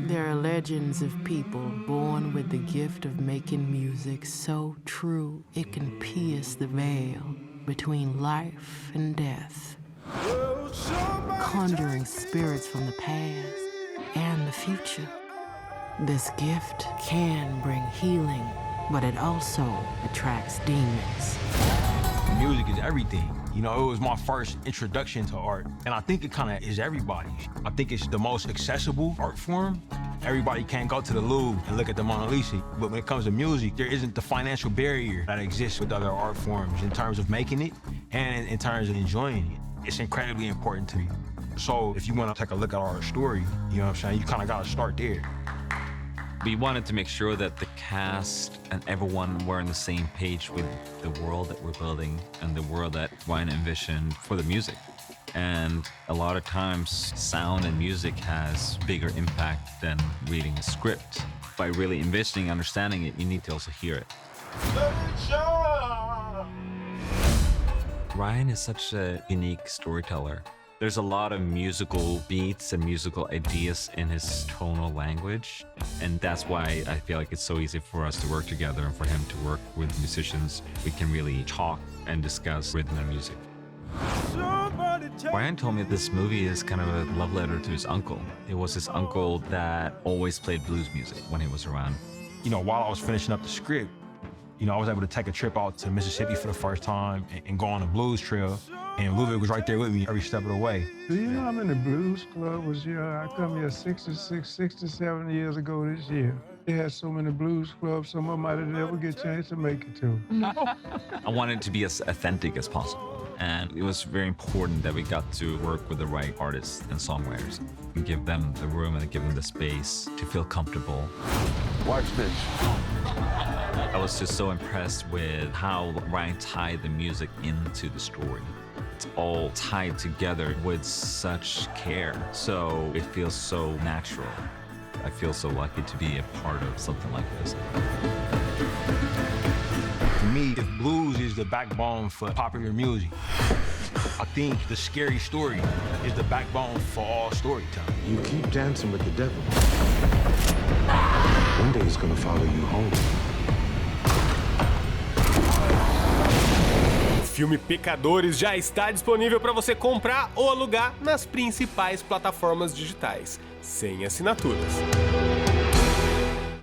There are legends of people born with the gift of making music so true it can pierce the veil between life and death, conjuring spirits from the past and the future. This gift can bring healing, but it also attracts demons. Music is everything. You know, it was my first introduction to art, and I think it kind of is everybody's. I think it's the most accessible art form. Everybody can't go to the Louvre and look at the Mona Lisa, but when it comes to music, there isn't the financial barrier that exists with other art forms in terms of making it and in terms of enjoying it. It's incredibly important to me. So if you want to take a look at our story, you know what I'm saying, you kind of got to start there. We wanted to make sure that the cast and everyone were on the same page with the world that we're building and the world that Ryan envisioned for the music. And a lot of times, sound and music has bigger impact than reading a script. By really envisioning, understanding it, you need to also hear it. Ryan is such a unique storyteller. There's a lot of musical beats and musical ideas in his tonal language, and that's why I feel like it's so easy for us to work together and for him to work with musicians. We can really talk and discuss rhythm and music. Ryan told me this movie is kind of a love letter to his uncle. It was his uncle that always played blues music when he was around. You know, while I was finishing up the script, you know, I was able to take a trip out to Mississippi for the first time and go on a blues trail. And Ludwig was right there with me every step of the way. Do you know I'm in the blues club was here? I come here 67 years ago this year. They had so many blues clubs, some of them might have never get a chance to make it to. I wanted to be as authentic as possible. And it was very important that we got to work with the right artists and songwriters and give them the room and give them the space to feel comfortable. Watch this. I was just so impressed with how Ryan tied the music into the story. It's all tied together with such care, so it feels so natural. I feel so lucky to be a part of something like this. For me, if blues is the backbone for popular music, I think the scary story is the backbone for all storytelling. You keep dancing with the devil. One day he's gonna follow you home. O filme Pecadores já está disponível para você comprar ou alugar nas principais plataformas digitais, sem assinaturas.